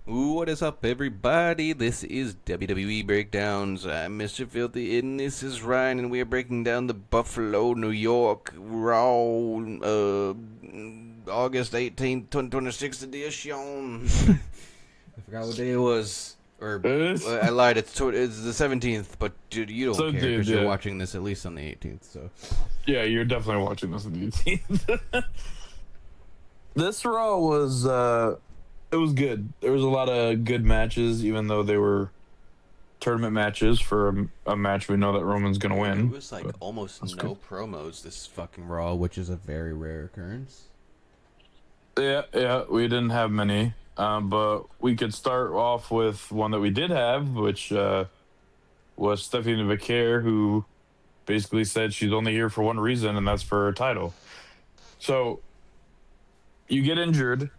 Ooh, what is up, everybody? This is WWE Breakdowns. I'm Mr. Filthy, and this is Ryan, and we are breaking down the Buffalo, New York, Raw, August 18th, 2026 edition. I forgot what day it was. Or, I lied, it's the 17th, but dude, you don't So, care dude, because you're yeah, watching this at least on the 18th, so. yeah, you're definitely watching this on YouTube. This Raw was, it was good. There was a lot of good matches, even though they were tournament matches for a match we know that Roman's gonna And there win. was like But almost that's no good. promos this fucking Raw, which is a very rare occurrence. Yeah, we didn't have many, but we could start off with one that we did have, which was Stephanie Vaquer, who basically said she's only here for one reason, and that's for her title. So you get injured,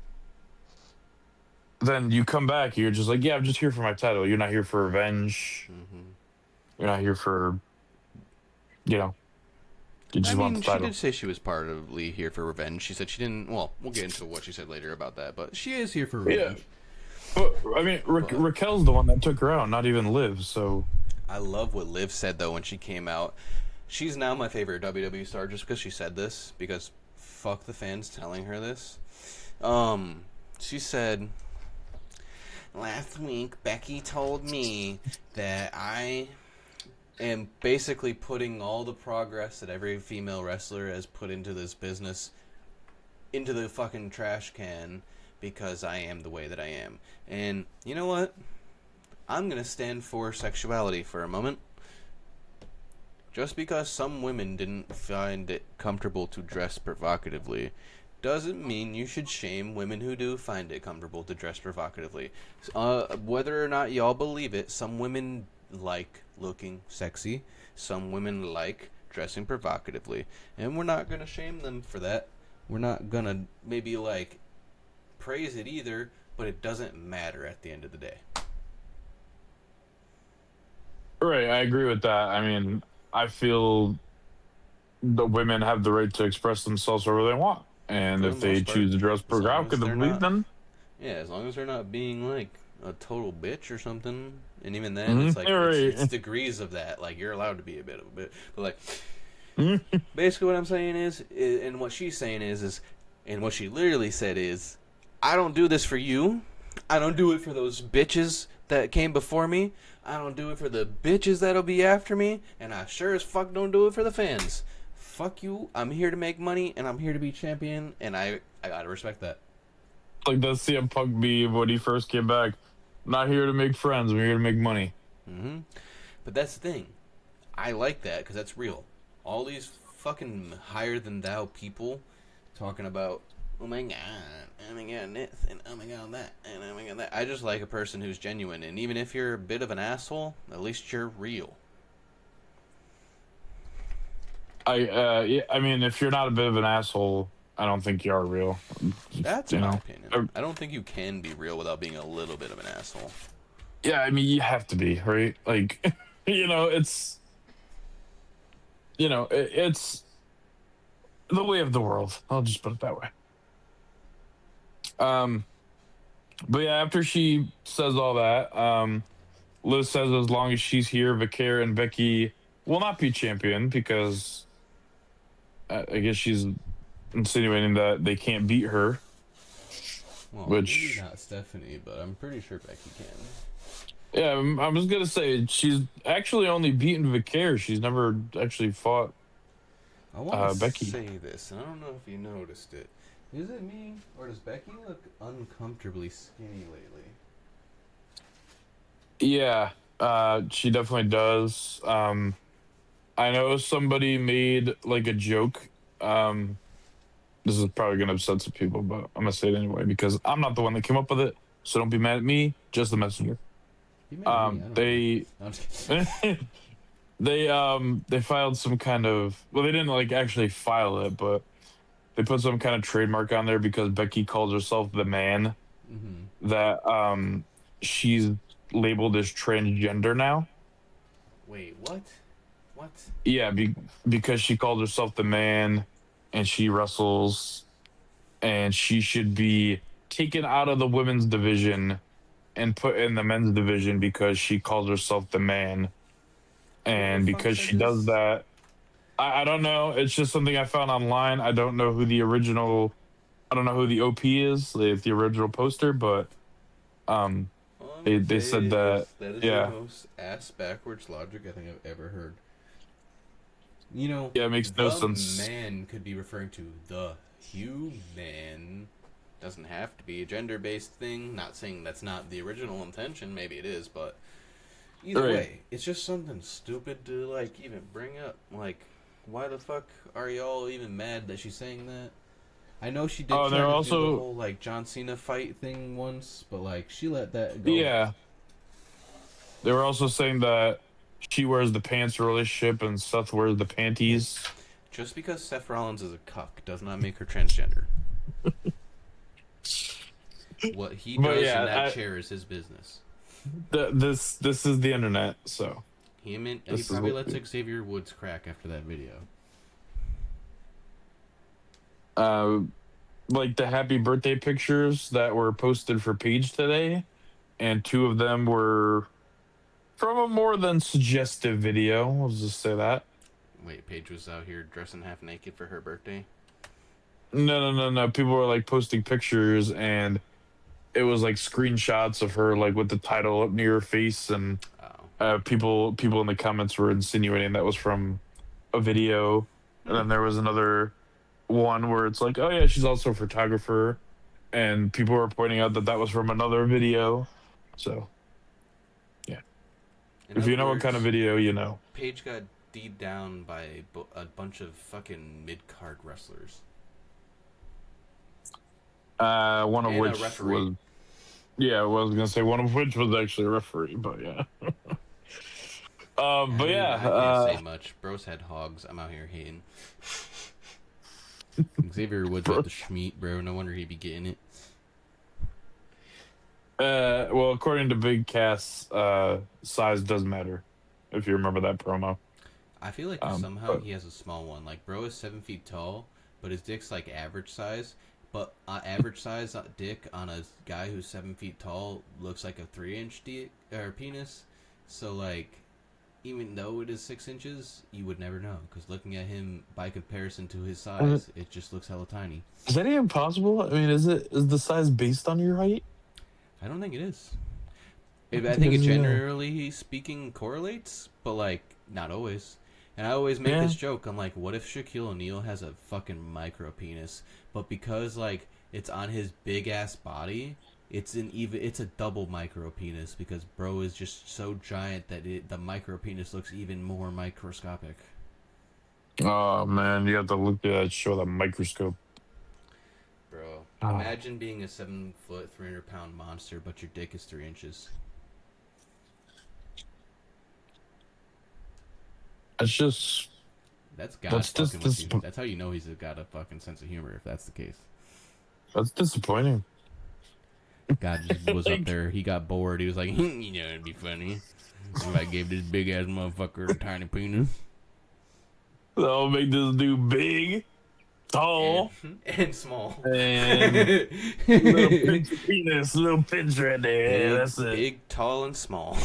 then you come back, you're just like, yeah, I'm just here for my title. You're not here for revenge. Mm-hmm. You're not here for, you know, you I just want mean, the she did title. say she was partly here for revenge. She said she didn't. Well, we'll get into what she said later about that, but she is here for Yeah, revenge. but I mean, But Raquel's the one that took her out, not even Liv. So I love what Liv said though when she came out. She's now my favorite WWE star just because she said this. Because fuck the fans telling her this. Um, she said last week Becky told me that I am basically putting all the progress that every female wrestler has put into this business into the fucking trash can because I am the way that I am. And you know what? I'm going to stand for sexuality for a moment. Just because some women didn't find it comfortable to dress provocatively doesn't mean you should shame women who do find it comfortable to dress provocatively. Whether or not y'all believe it, some women like looking sexy. Some women like dressing provocatively. And we're not going to shame them for that. We're not going to maybe like praise it either, but it doesn't matter at the end of the day. right, I agree with that. I mean, I feel the women have the right to express themselves however they want, and For the if they most part, choose to dress as long as they're provocatively, not, then yeah, as long as they're not being like a total bitch or something. And even then, it's like you're it's right. degrees of that. Like you're allowed to be a bit of a bit, but like Mhm. basically what I'm saying is, and what she's saying is, and what she literally said is, I don't do this for you. I don't do it for those bitches that came before me. I don't do it for the bitches that'll be after me, and I sure as fuck don't do it for the fans. Fuck you. I'm here to make money, and I'm here to be champion, and I gotta respect that. Like the CM Punk meme when he first came back. I'm not here to make friends. I'm here to make money. Hmm. But that's the thing. I like that because that's real. All these fucking higher than thou people talking about, oh my god, oh my god this, and oh my god that, and oh my god that. I just like a person who's genuine, and even if you're a bit of an asshole, at least you're real. Yeah, I mean, if you're not a bit of an asshole, I don't think you are real. Just, That's my opinion. Uh, I don't think you can be real without being a little bit of an asshole. yeah, I mean, you have to be right. Like, it's it's the way of the world. I'll just put it that way. Um, but yeah, after she says all that, Liz says as long as she's here, Vaquer and Becky will not be champion because I guess she's insinuating that they can't beat her, Well, maybe which not Stephanie, but I'm pretty sure Becky can. yeah, I was gonna say she's actually only beaten Vicaire. She's never actually fought I want to Becky. say this, and I don't know if you noticed it. Is it me, or does Becky look uncomfortably skinny lately? Yeah, she definitely does. I know somebody made like a joke. Um, this is probably gonna upset some people, but I'm gonna say it anyway because I'm not the one that came up with it. So don't be mad at me, just the messenger. Be mad at me. I don't care. They No, I'm just kidding. they filed some kind of, well, they didn't like actually file it, but they put some kind of trademark on there because Becky calls herself the man, Mm-hmm. that she's labeled as transgender now. Wait, what? What? Yeah, because she called herself the man and she wrestles, and she should be taken out of the women's division and put in the men's division because she calls herself the man. Whoever And the fuck because said she does this? that, I don't know. It's just something I found online. I don't know who the original, I don't know who the OP is, the original poster, but um, All I'm gonna they say said that, is that is the yeah, most ass backwards logic I think I've ever heard. You know, yeah, it makes no the sense. man could be referring to the human. Doesn't have to be a gender based thing. Not saying that's not the original intention. Maybe it is, but either Right. way, it's just something stupid to like even bring up. Like, why the fuck are y'all even mad that she's saying that? I know she did Oh, try they're to do the also, whole like John Cena fight thing once, but like she let that go. yeah, they were also saying that she wears the pants relationship and Seth wears the Hey, panties. just because Seth Rollins is a cuck does not make her transgender. What he But does in yeah, that chair is his business. this is the internet, so He this is probably what lets Xavier Woods crack after that video. uh like the happy birthday pictures that were posted for Page today, and two of them were from a more than suggestive video. Let's just say that. Wait, Paige was out here dressing half naked for her birthday. No. People were like posting pictures, and it was like screenshots of her like with the title up near her face, and Oh, people in the comments were insinuating that was from a video. And hmm. then there was another one where it's like, oh yeah, she's also a photographer, and people were pointing out that that was from another video. So yeah, In if other you know what kind of words, video, you know. Paige got deed down by a bunch of fucking mid card wrestlers One of and a which referee. was, yeah, well, I was gonna say one of which was actually a referee, but yeah. I But mean, yeah, I can't say much. Bros had hogs. I'm out here hating. Xavier Woods got bro. the schmeat, bro. No wonder he'd be getting it. Well, according to Big Cass, size does matter. If you remember that promo. I feel like somehow But he has a small one. Like, bro is 7 feet tall, but his dick's like average size. But average size dick on a guy who's 7 feet tall looks like a 3 inch dick or penis. So like, even though it is 6 inches, you would never know because looking at him by comparison to his uh, size, it just looks hella tiny. is that even possible? I mean, is the size based on your height? I don't think it is. I don't I think think it it is either. generally speaking correlates, but like not always. And I always make Yeah. this joke. I'm like, what if Shaquille O'Neal has a fucking micro penis, but because like it's on his big ass body, it's a double micro penis because bro is just so giant that the micro penis looks even more microscopic. Oh man, you have to look at that show the microscope. Bro, Ah, imagine being a 7 foot, 300 pound monster, but your dick is 3 inches. it's just That's God that's fucking with you. dis- That's how you know he's got a fucking sense of humor if that's the case. that's disappointing. God just was up Like, there. He got bored. He was like, you know, it'd be funny if I gave this big ass motherfucker a tiny penis that'll make this dude big, and tall, and small. and little big, pinch penis, little pinch right there. That's it. big, tall, and small.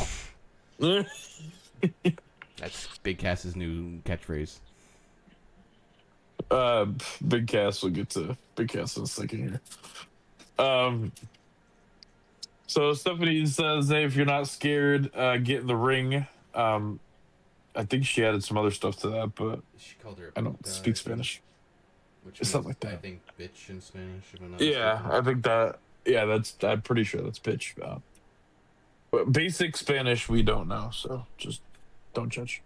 That's Big Cass's new catchphrase. uh, Big Cass will get to Big Cass in a second here. Um, so Stephanie says, "Hey, if you're not scared, get in the ring." Um, I think she added some other stuff to that, but She called her a I don't puta, I speak think, Spanish. which It's means something like I that. think bitch in Spanish, if I'm not Yeah, mistaken. I think that. Yeah, that's. I'm pretty sure that's pitch. But basic Spanish we don't know, so just don't judge.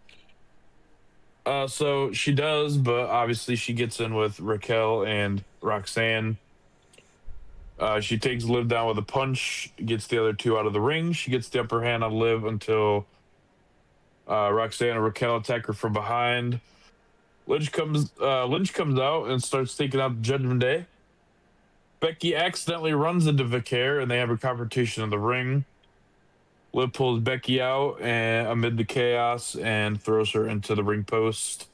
So she does, but obviously she gets in with Raquel and Roxanne. She takes Liv down with a punch, gets the other two out of the ring. She gets the upper hand on Liv until Roxanne and Raquel attack her from behind. Lynch comes out and starts taking out the Judgment Day. Becky accidentally runs into Vicaire and they have a confrontation in the ring. Liv pulls Becky out and amid the chaos and throws her into the ring post.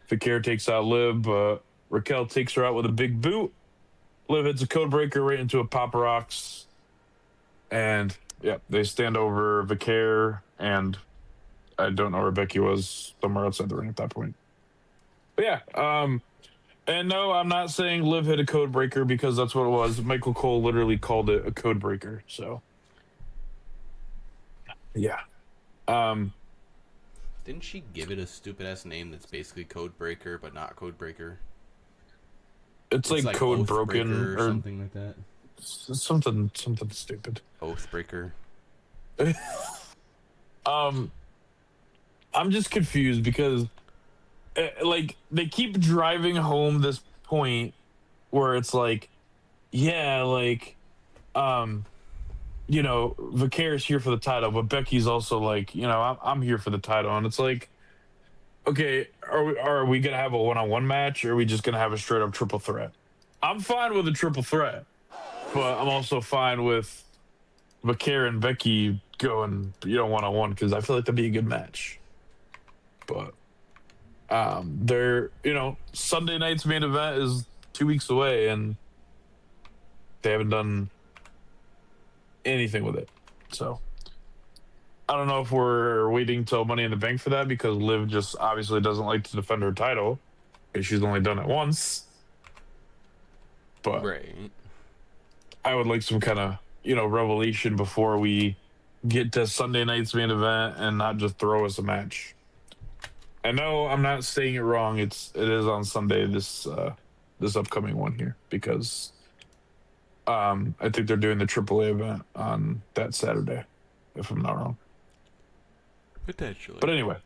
Vicaire takes out Liv, but Raquel takes her out with a big boot. Liv hits a code breaker right into a Papa Rocks, and Yeah, they stand over Vicaire, and I don't know where Becky was, somewhere outside the ring at that point. But yeah, and no, I'm not saying Liv hit a code breaker because that's what it was. Michael Cole literally called it a code breaker. So yeah, um, Didn't she give it a stupid ass name that's basically Code Breaker, but not Code Breaker? it's It's like like code Oath broken Breaker or or something like that. something stupid. Oath Breaker. um, I'm just confused because like they keep driving home this point where it's like, yeah, like um Vacaire's here for the title, but Becky's also like, I'm here for the title, and it's like, okay, are we gonna have a one-on-one match, or are we just gonna have a straight up triple threat? I'm fine with a triple threat, but I'm also fine with Vacaire and Becky going, one-on-one, because I feel like that'd be a good match. But they're Sunday night's main event is 2 weeks away, and they haven't done anything with it. So I don't know if we're waiting till Money in the Bank for that, because Liv just obviously doesn't like to defend her title because she's only done it once. But Right. I would like some kind of revelation before we get to Sunday night's main event and not just throw us a match. I know I'm not saying it wrong. It is on Sunday, this upcoming one here, because I think they're doing the AAA event on that Saturday, if I'm not wrong. Potentially. But anyway,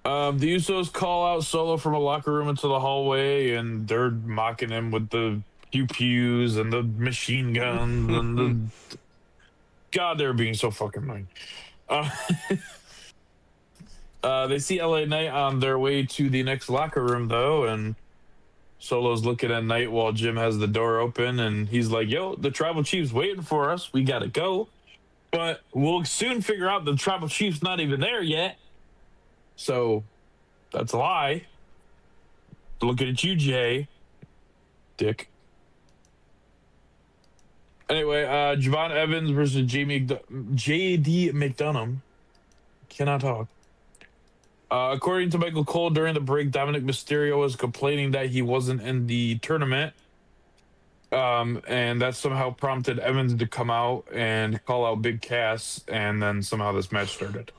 the Usos call out Solo from a locker room into the hallway, and they're mocking him with the pew pews and the machine guns and the God, they're being so fucking annoying. Uh, they see LA Knight on their way to the next locker room, though, and Solo's looking at Knight while Jim has the door open, and he's like, "Yo, the Tribal Chief's waiting for us. We gotta go, but we'll soon figure out the Tribal Chief's not even there yet." So that's a lie. Looking at you, Jay, dick. Anyway, Javon Evans versus JD McDonough. Cannot talk. According to Michael Cole, during the break, Dominic Mysterio was complaining that he wasn't in the tournament. And that somehow prompted Evans to come out and call out Big Cass, and then somehow this match started.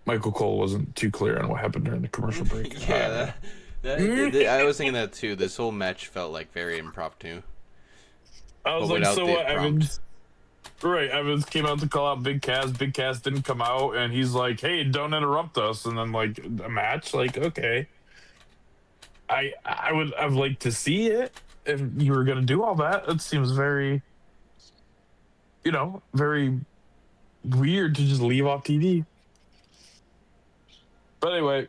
Michael Cole wasn't too clear on what happened during the commercial break. Yeah, I was thinking that too. This whole match felt like very impromptu, I was but like, without so the what, prompt. Evans? Right, Evans came out to call out Big Cass. Big Cass didn't come out, and he's like, "Hey, don't interrupt us." And then like a match, like, okay, I've liked to see it if you were gonna do all that. It seems very, very weird to just leave off TV. But anyway,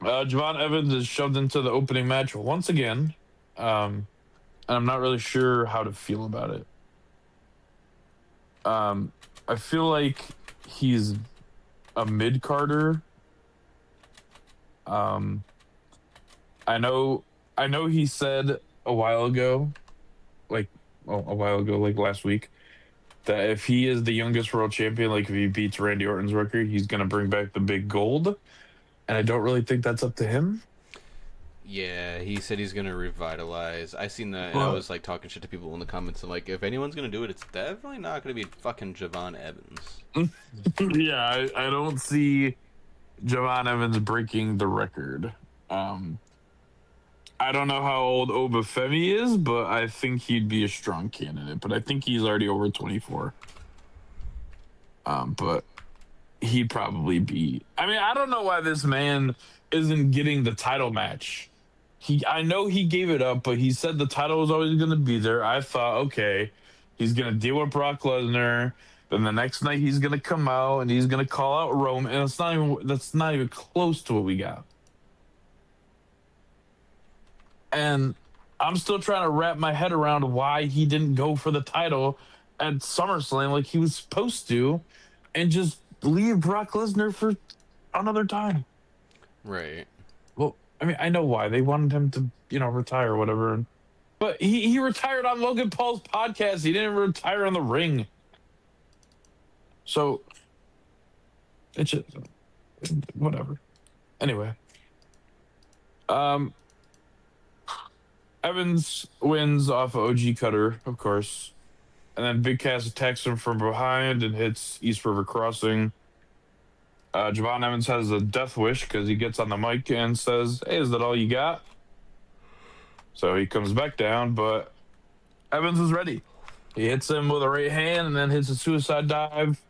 Javon Evans is shoved into the opening match once again, and I'm not really sure how to feel about it. I feel like he's a mid carder. I know he said a while ago, like like last week, that if he is the youngest world champion, like if he beats Randy Orton's record, he's gonna bring back the big gold. And I don't really think that's up to him. Yeah, he said he's gonna revitalize. I seen that, and I But was like talking shit to people in the comments. I'm like, if anyone's gonna do it, it's definitely not gonna be fucking Javon Evans. yeah, I don't see Javon Evans breaking the record. I don't know how old Obafemi is, but I think he'd be a strong candidate. But I think he's already over 24. But he'd probably be. I mean, I don't know why this man isn't getting the title match. I know he gave it up, but he said the title was always going to be there. I thought, okay, he's going to deal with Brock Lesnar. Then the next night he's going to come out and he's going to call out Rome, and that's not even close to what we got. And I'm still trying to wrap my head around why he didn't go for the title at SummerSlam like he was supposed to, and just leave Brock Lesnar for another time. Right. Well, I mean, I know why. They wanted him to, retire or whatever. But he retired on Logan Paul's podcast. He didn't retire in the ring. So it's just whatever. Anyway, um, Evans wins off of OG Cutter, of course, and then Big Cass attacks him from behind and hits East River Crossing. Javon Evans has a death wish because he gets on the mic and says, "Hey, is that all you got?" So he comes back down, but Evans is ready. He hits him with a right hand and then hits a suicide dive.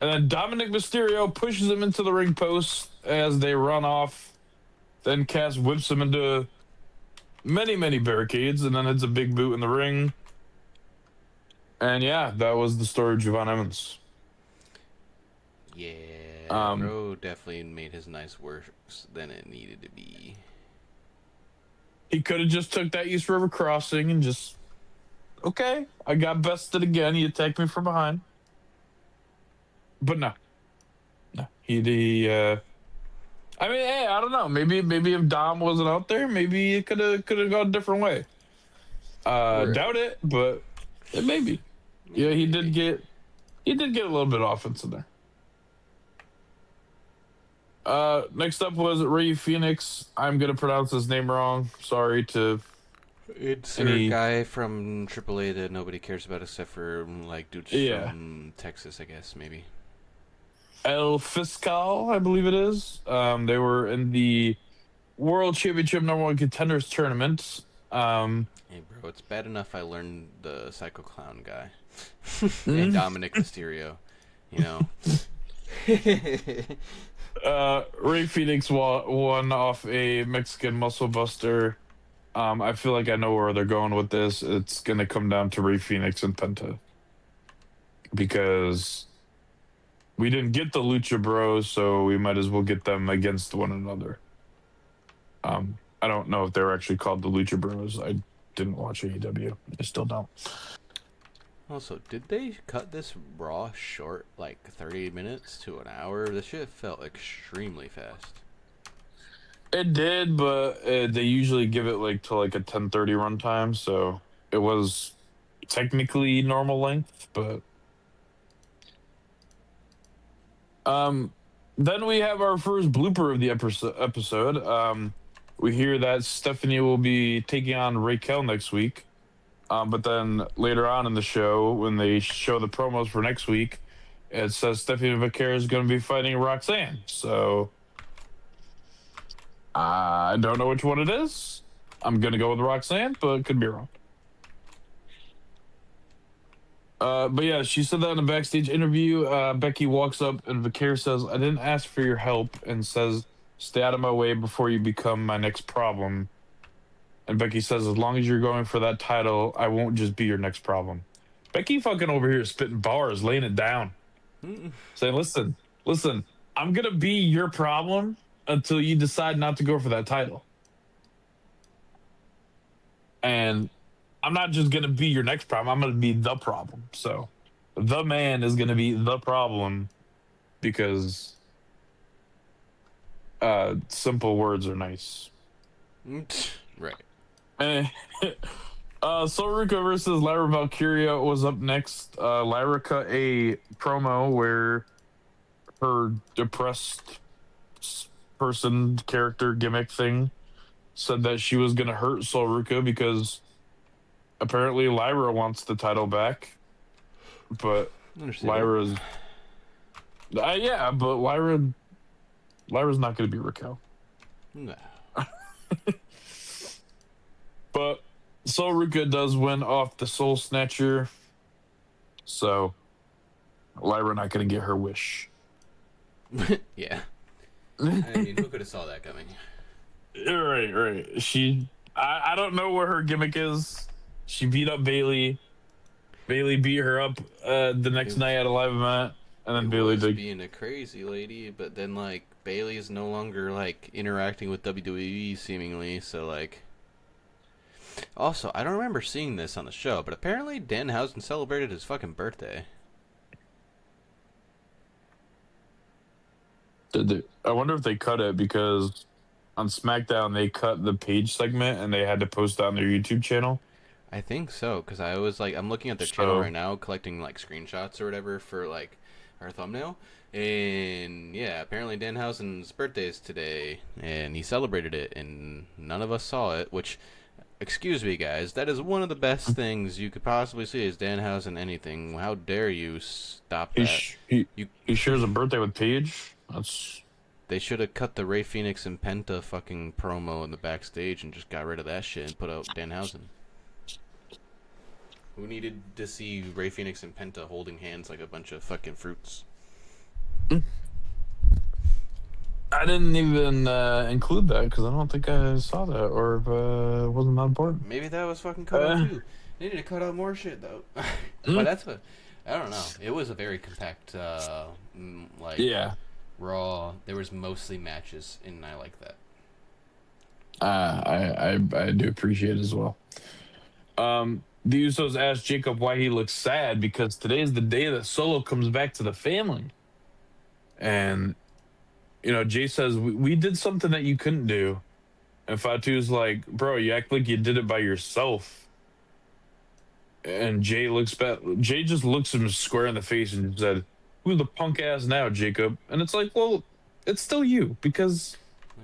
And then Dominic Mysterio pushes him into the ring post as they run off. Then Cass whips him into many, many barricades and then hits a big boot in the ring. And yeah, that was the story of Javon Evans. Yeah, bro definitely made his nights worse than it needed to be. He could have just took that East River Crossing and just, okay, I got bested again. He attacked me from behind. But no. I mean, hey, I don't know. Maybe if Dom wasn't out there, maybe it could have gone a different way. Right. Doubt it, but maybe. Yeah, he did get a little bit of offense in there. Next up was Ray Phoenix. I'm gonna pronounce his name wrong. Sorry to It's a guy from AAA that nobody cares about except for like dudes from Texas, I guess, maybe. El Fiscal, I believe it is. They were in the World Championship #1 Contenders Tournament. Hey, bro, it's bad enough I learned the Psycho Clown guy and Dominic Mysterio, you know. Ray Phoenix won off a Mexican Muscle Buster. I feel like I know where they're going with this. It's going to come down to Ray Phoenix and Penta. Because we didn't get the Lucha Bros, so we might as well get them against one another. I don't know if they were actually called the Lucha Bros. I didn't watch AEW. I still don't. Also, did they cut this Raw short, like 30 minutes to an hour? This shit felt extremely fast. It did, but they usually give it like to like a 10:30 runtime, so it was technically normal length, but then we have our first blooper of the episode. We hear that Stephanie will be taking on Raquel next week. But then later on in the show, when they show the promos for next week, it says Stephanie Vaquer is going to be fighting Roxanne. So I don't know which one it is. I'm going to go with Roxanne, but could be wrong. But yeah, she said that in a backstage interview. Becky walks up and Vaquer says, "I didn't ask for your help," and says, "Stay out of my way before you become my next problem." And Becky says, "As long as you're going for that title, I won't just be your next problem." Becky fucking over here spitting bars, laying it down. Saying, listen, I'm going to be your problem until you decide not to go for that title. And I'm not just going to be your next problem. I'm going to be the problem. So the man is going to be the problem because simple words are nice. Right. Soruka versus Lyra Valkyria was up next. Lyra cut a promo where her depressed person character gimmick thing said that she was going to hurt Soruka because apparently Lyra wants the title back. But Lyra's... but Lyra's not going to be Raquel. No. But Soruka does win off the Soul Snatcher, so Lyra not going to get her wish. Yeah. I mean, who could have saw that coming? Right. I don't know where her gimmick is. She beat up Bayley. Bayley beat her up the next night at a live event, and then Bayley did being a crazy lady, but then like Bayley is no longer like interacting with WWE seemingly, so like. Also, I don't remember seeing this on the show, but apparently Danhausen celebrated his fucking birthday. Did they? I wonder if they cut it because on SmackDown they cut the Page segment and they had to post it on their YouTube channel. I think so, because I was like, I'm looking at their channel So right now, collecting like screenshots or whatever for like our thumbnail, and yeah, apparently Danhausen's birthday is today, and he celebrated it, and none of us saw it. Which, excuse me, guys, that is one of the best things you could possibly see is Danhausen anything. How dare you stop he that? sh- he You, he shares a birthday with Paige. That's they should have cut the Ray Phoenix and Penta fucking promo in the backstage and just got rid of that shit and put out Danhausen. Who needed to see Ray Phoenix and Penta holding hands like a bunch of fucking fruits? I didn't even include that because I don't think I saw that or wasn't that important. Maybe that was fucking cut out Uh, too. They need to cut out more shit though. But mm, that's what I don't know. It was a very compact, like yeah, Raw. There was mostly matches, and I like that. I do appreciate it as well. The Usos asked Jacob why he looks sad because today is the day that Solo comes back to the family, and Jay says we did something that you couldn't do, and Fatu's like, bro, you act like you did it by yourself. And Jay looks back. Jay just looks him square in the face and said, "Who's the punk ass now, Jacob?" And it's like, well, it's still you because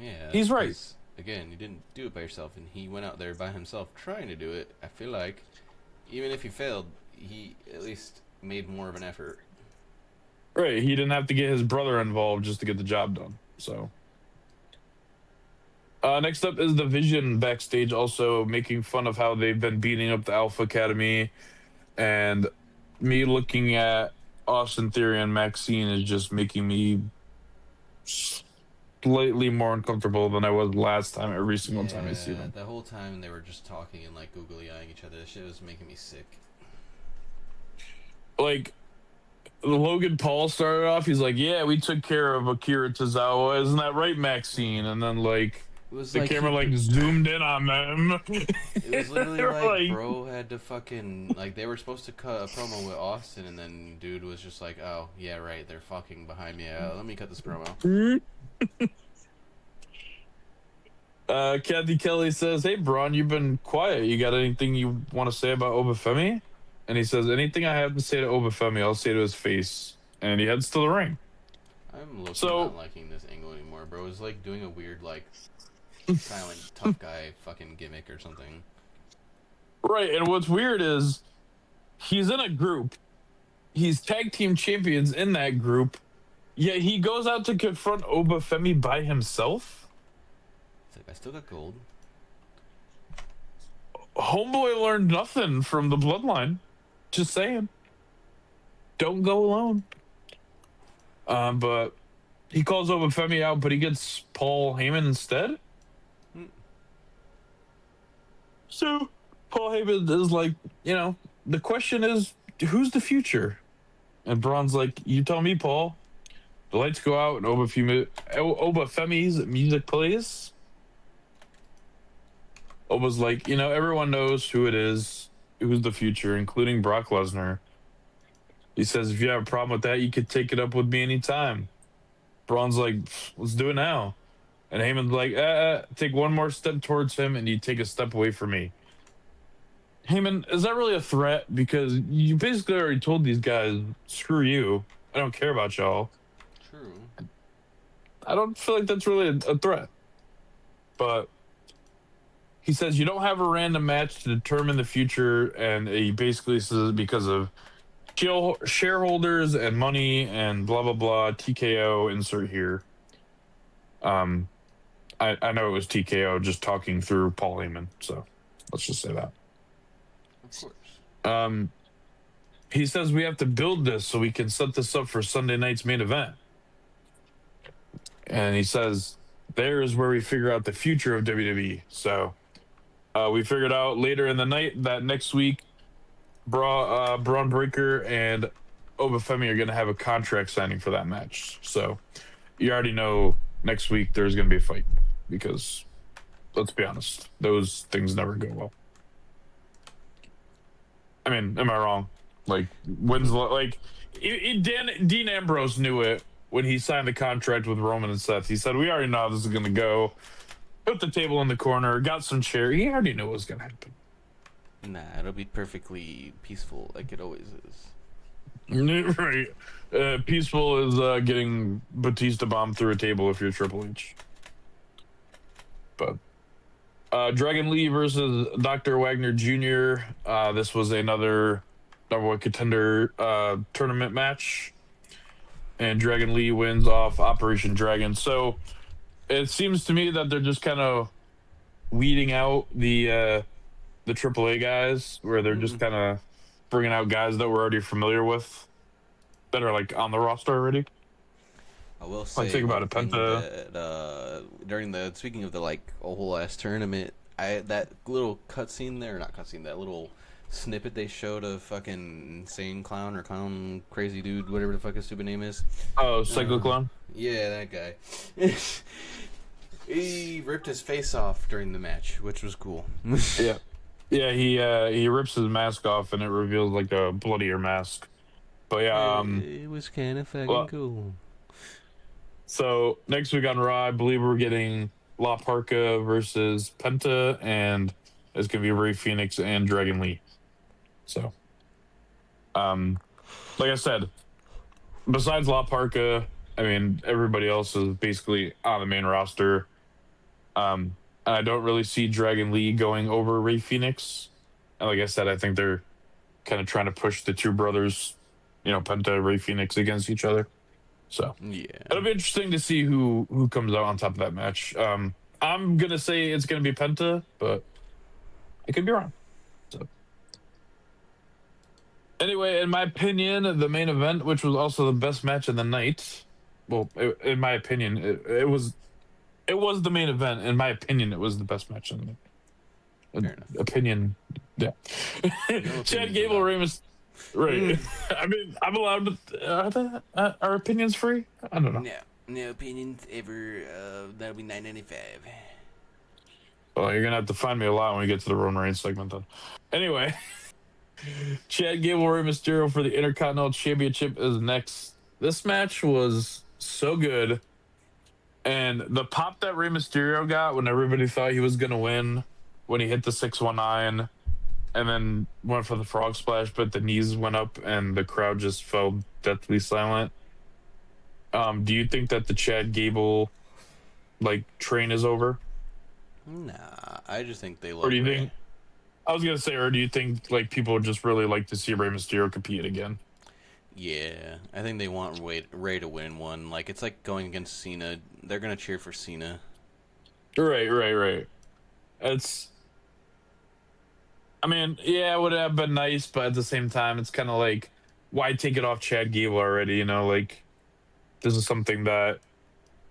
Yeah, he's right. because again, you didn't do it by yourself, and he went out there by himself trying to do it. I feel like even if he failed, he at least made more of an effort. Right. He didn't have to get his brother involved just to get the job done. So, next up is the Vision backstage, also making fun of how they've been beating up the Alpha Academy, and me looking at Austin Theory and Maxine is just making me slightly more uncomfortable than I was last time. Every single time I see Yeah, them, the whole time they were just talking and like googly eyeing each other. This shit was making me sick. like Logan Paul started off. He's like, "Yeah, we took care of Akira Tozawa, isn't that right, Maxine?" And then It was the like camera he. zoomed in on them. It was literally They're like bro had to fucking like they were supposed to cut a promo with Austin, and then dude was just like, "Oh yeah, right, they're fucking behind me. Let me cut this promo." Kathy Kelly says, "Hey, Braun, you've been quiet. You got anything you want to say about Obafemi?" And he says, "Anything I have to say to Obafemi, I'll say to his face." And he heads to the ring. I'm looking not So, liking this angle anymore, bro. It's like doing a weird like silent tough guy fucking gimmick or something. right, and what's weird is he's in a group. He's tag team champions in that group. Yet he goes out to confront Obafemi by himself. It's like I still got gold. Homeboy learned nothing from the bloodline. Just saying. Don't go alone. But he calls Obafemi out, but he gets Paul Heyman instead. Hmm. So Paul Heyman is like, the question is, who's the future? And Braun's like, you tell me, Paul. The lights go out and Obafemi's music plays. Oba's like, everyone knows who it is, who's the future, including Brock Lesnar. He says, if you have a problem with that, you could take it up with me anytime. Braun's like, let's do it now. And Heyman's like, take one more step towards him and you take a step away from me. Heyman, is that really a threat? Because you basically already told these guys, screw you. I don't care about y'all. True. I don't feel like that's really a threat. But he says you don't have a random match to determine the future. And he basically says because of shareholders and money and blah, blah, blah, TKO, insert here. I know it was TKO just talking through Paul Heyman. So let's just say that. Of course. He says we have to build this so we can set this up for Sunday night's main event. And he says there is where we figure out the future of WWE. So we figured out later in the night that next week, Braun Breaker and Obafemi are going to have a contract signing for that match. So you already know next week there's going to be a fight because, let's be honest, those things never go well. I mean, am I wrong? Like, Dean Ambrose knew it when he signed the contract with Roman and Seth. He said, we already know how this is going to go. Put the table in the corner, got some chair. He already knew what was going to happen. Nah, it'll be perfectly peaceful like it always is. Right. Peaceful is getting Batista bombed through a table if you're Triple H. But Dragon Lee versus Dr. Wagner Jr. This was another number one contender tournament match, and Dragon Lee wins off Operation Dragon. So it seems to me that they're just kind of weeding out the AAA guys, where they're just kind of bringing out guys that we're already familiar with, that are like on the roster already. I will Like say think about one it, thing Penta. that during the speaking of the like a whole ass tournament, that little cutscene there, not cutscene, that little snippet they showed of fucking insane clown or clown crazy dude, whatever the fuck his stupid name is. Oh, Psycho Uh, Clown. yeah, that guy. He ripped his face off during the match, which was cool. Yeah, yeah. He rips his mask off and it reveals like a bloodier mask. But yeah, It was kind of fucking well, cool. so next week on Raw, I believe we're getting La Parka versus Penta, and it's gonna be Ray Phoenix and Dragon Lee. So, um, like I said, besides La Parka, I mean everybody else is basically on the main roster. And I don't really see Dragon Lee going over Ray Phoenix. And like I said, I think they're kind of trying to push the two brothers, Penta, Ray Phoenix against each other. So Yeah. it'll be interesting to see who comes out on top of that match. I'm gonna say it's gonna be Penta, but I could be wrong. So anyway, in my opinion, the main event, which was also the best match of the night, well, in my opinion, it was the main event. In my opinion, it was the best match of the night. Fair enough. Opinion, yeah. No Chad opinions Gable, allowed. Ramus, right? I mean, I'm allowed to. Are opinions free? I don't know. No, no opinions ever. That'll be $9.95. Well, you're gonna have to find me a lot when we get to the Roman Reigns segment, then. Anyway, Chad Gable, Rey Mysterio for the Intercontinental Championship is next. This match was so good, and the pop that Rey Mysterio got when everybody thought he was gonna win, when he hit the 619, and then went for the frog splash, but the knees went up and the crowd just fell deathly silent. Do you think that the Chad Gable train is over, Nah, I just think they or do love you Ray. think? I was gonna say, or do you think people would just really like to see Rey Mysterio compete again? Yeah, I think they want Ray to win one. Like it's like going against Cena. They're gonna cheer for Cena. Right, right, right. It's. I mean, yeah, it would have been nice, but at the same time, it's kind of like, why take it off Chad Gable already? This is something that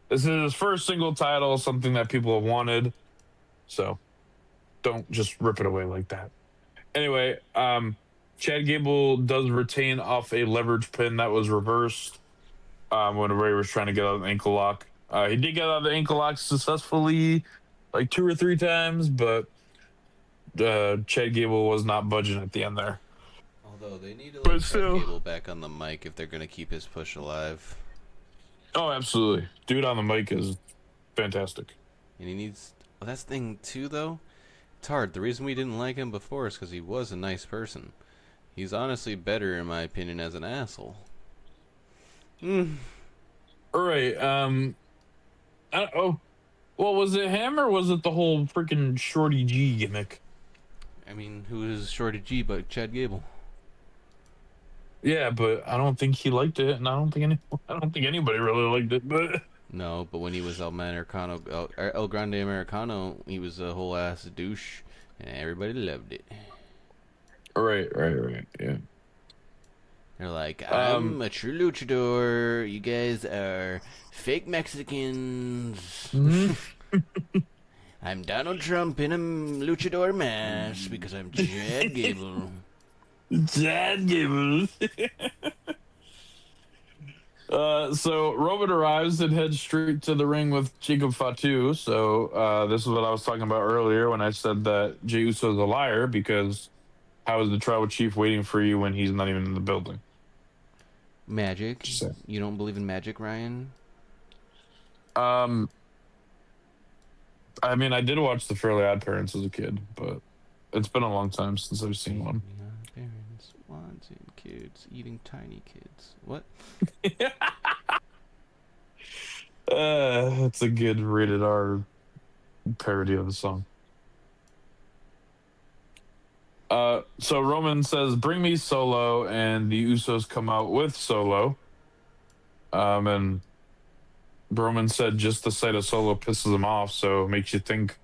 this is his first single title, something that people have wanted. So don't just rip it away like that. Anyway, Chad Gable does retain off a leverage pin that was reversed when Ray was trying to get out of the ankle lock. He did get out of the ankle lock successfully, like 2 or 3 times, but Chad Gable was not budging at the end there. Although they need to let But Chad still, Gable back on the mic if they're gonna keep his push alive. oh, absolutely, dude on the mic is fantastic. And he needs. Well, that's the thing too, though. It's hard. The reason we didn't like him before is because he was a nice person. He's honestly better, in my opinion, as an asshole. Mm. All right, oh, well, was it him or was it the whole freaking Shorty G gimmick? I mean, who is Shorty G but Chad Gable? Yeah, but I don't think he liked it, and I don't think anybody really liked it. But No, but when he was El Grande Americano, he was a whole ass douche, and everybody loved it. right, right, right, yeah. They're like, Um, I'm a true luchador. You guys are fake Mexicans. mhm. I'm Donald Trump in a luchador mask because I'm Chad Gable. Chad Gable. So Roman arrives and heads straight to the ring with Jacob Fatu. So this is what I was talking about earlier when I said that Jey Uso is a liar, because how is the tribal chief waiting for you when he's not even in the building? Magic? Just saying. You don't believe in magic, Ryan? Um, I mean, I did watch The Fairly Odd Parents as a kid, but It's been a long time since I've seen one. Parents wanting kids eating tiny kids. What? It's a good rated R parody of the song. So Roman says, "Bring me Solo," and the Usos come out with Solo. And Roman said, "Just the sight of Solo pisses him off, so it makes you think,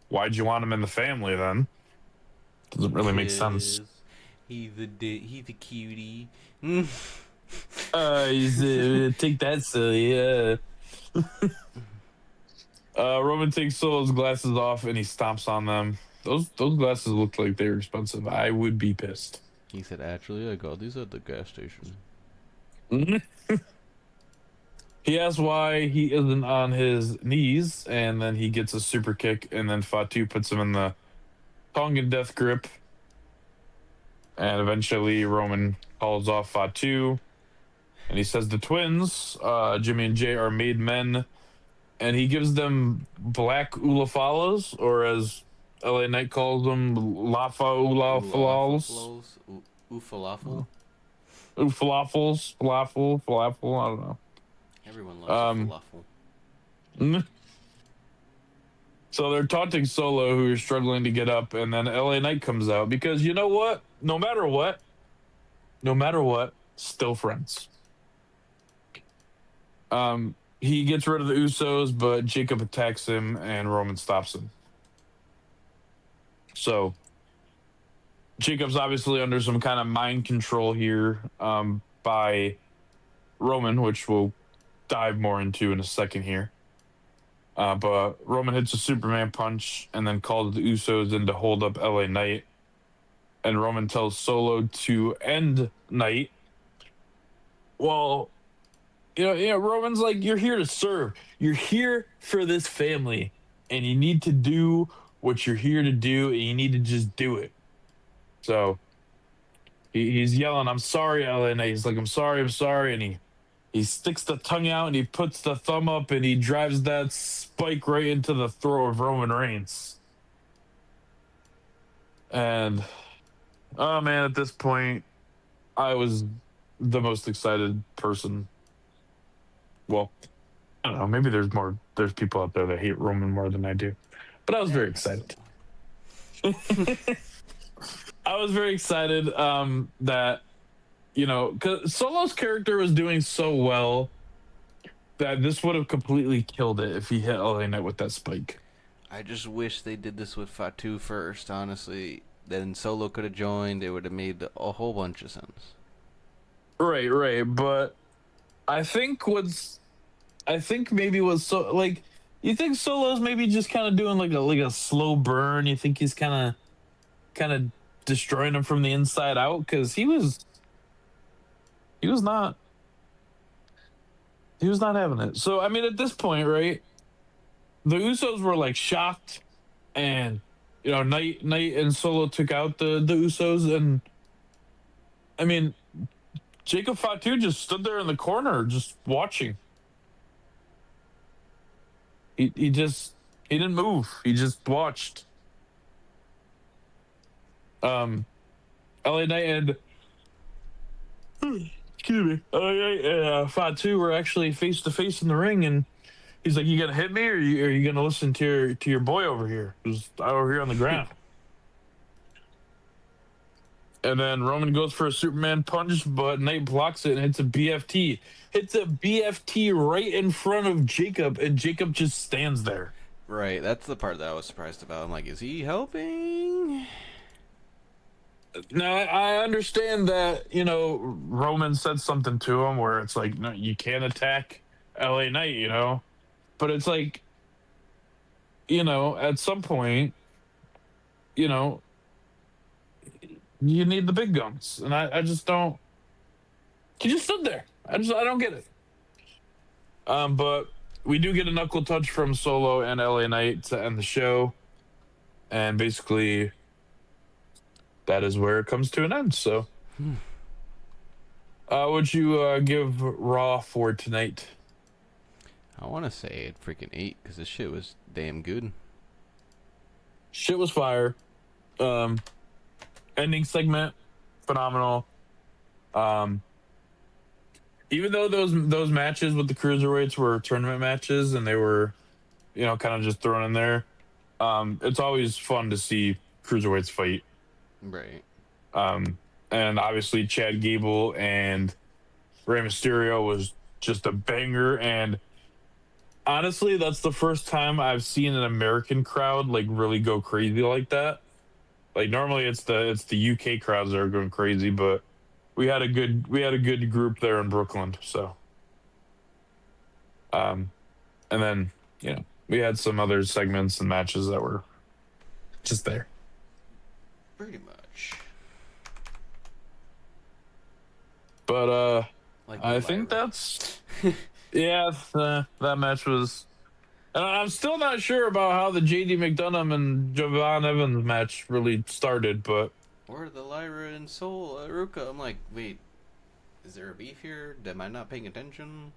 why'd you want him in the family then? Doesn't really make sense." Because he's a cutie. He's take that, silly. Roman takes Solo's glasses off and he stomps on them. Those glasses look like they were expensive. I would be pissed. He said, "Actually, I got these at the gas station." He asks why he isn't on his knees, and then he gets a super kick, and then Fatu puts him in the Tongan death grip, and eventually Roman calls off Fatu, and he says the twins, Jimmy and Jay, are made men, and he gives them black ulafalas, or as LA Knight calls them, lafa ulafalals. Falafel. Falafels, falafel, I don't know. Everyone loves a falafel. So they're taunting Solo, who is struggling to get up, and then LA Knight comes out because you know what? No matter what, still friends. He gets rid of the Usos, but Jacob attacks him, and Roman stops him. So Jacob's obviously under some kind of mind control here by Roman, which we'll dive more into in a second here. But Roman hits a Superman punch and then calls the Usos in to hold up LA Knight. And Roman tells Solo to end Knight. Well, Roman's like, you're here to serve. You're here for this family. And you need to do what you're here to do, and you need to just do it. So he's yelling, "I'm sorry, LA Knight." He's like, I'm sorry. And he sticks the tongue out and he puts the thumb up and he drives that spike right into the throat of Roman Reigns. And, oh man, at this point, I was the most excited person. Well, I don't know. Maybe there's people out there that hate Roman more than I do. But I was very excited. I was very excited that, because Solo's character was doing so well that this would have completely killed it if he hit LA Knight with that spike. I just wish they did this with Fatu first, honestly. Then Solo could have joined. It would have made a whole bunch of sense. Right. But I think maybe was so like, you think Solo's maybe just kind of doing like a slow burn? You think he's kind of destroying him from the inside out? Because he was not having it. So I mean, at this point, right, the Usos were like shocked, and Knight and Solo took out the Usos, and I mean, Jacob Fatu just stood there in the corner just watching. He didn't move. He just watched. LA Knight and excuse me, Fatu were actually face to face in the ring, and he's like, "You gonna hit me, or are you gonna listen to your boy over here, who's over here on the ground?" And then Roman goes for a Superman punch, but Knight blocks it and hits a BFT. Hits a BFT right in front of Jacob, and Jacob just stands there. Right, that's the part that I was surprised about. I'm like, is he helping? Now, I understand that, Roman said something to him where it's like, no, you can't attack LA Knight, But it's like, at some point, you need the big guns. And I just don't. He just stood there. I don't get it. But we do get a knuckle touch from Solo and LA Knight to end the show. And basically, that is where it comes to an end. So, would you give Raw for tonight? I want to say it freaking 8 because this shit was damn good. Shit was fire. Ending segment, phenomenal. Um, even though those matches with the cruiserweights were tournament matches and they were, kind of just thrown in there, it's always fun to see cruiserweights fight. Right. Um, and obviously Chad Gable and Rey Mysterio was just a banger. And honestly, that's the first time I've seen an American crowd like really go crazy like that. Like normally it's the UK crowds that are going crazy, but we had a good group there in Brooklyn. So um and then we had some other segments and matches that were just there. Pretty much. But Like the I think Lyra. that's yeah, that match was. And I'm still not sure about how the JD McDonough and Javon Evans match really started, but Or the Lyra and Soul Ruka. I'm like, wait, is there a beef here? Am I not paying attention?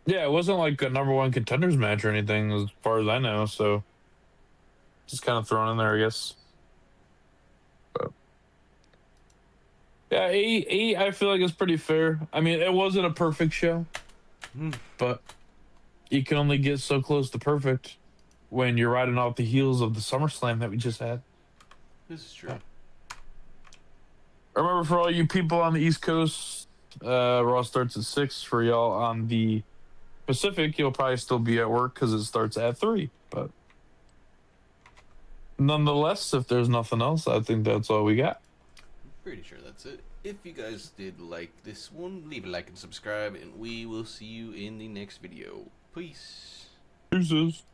yeah, it wasn't like a number one contenders match or anything as far as I know. So just kind of thrown in there, I guess. But yeah, eight. I feel like it's pretty fair. I mean, it wasn't a perfect show, but you can only get so close to perfect when you're riding off the heels of the SummerSlam that we just had. This is true. Remember, for all you people on the East Coast, Raw starts at 6. For y'all on the Pacific, you'll probably still be at work because it starts at 3. But nonetheless, if there's nothing else, I think that's all we got. Pretty sure that's it. If you guys did like this one, leave a like and subscribe, and we will see you in the next video. Peace. Deuces.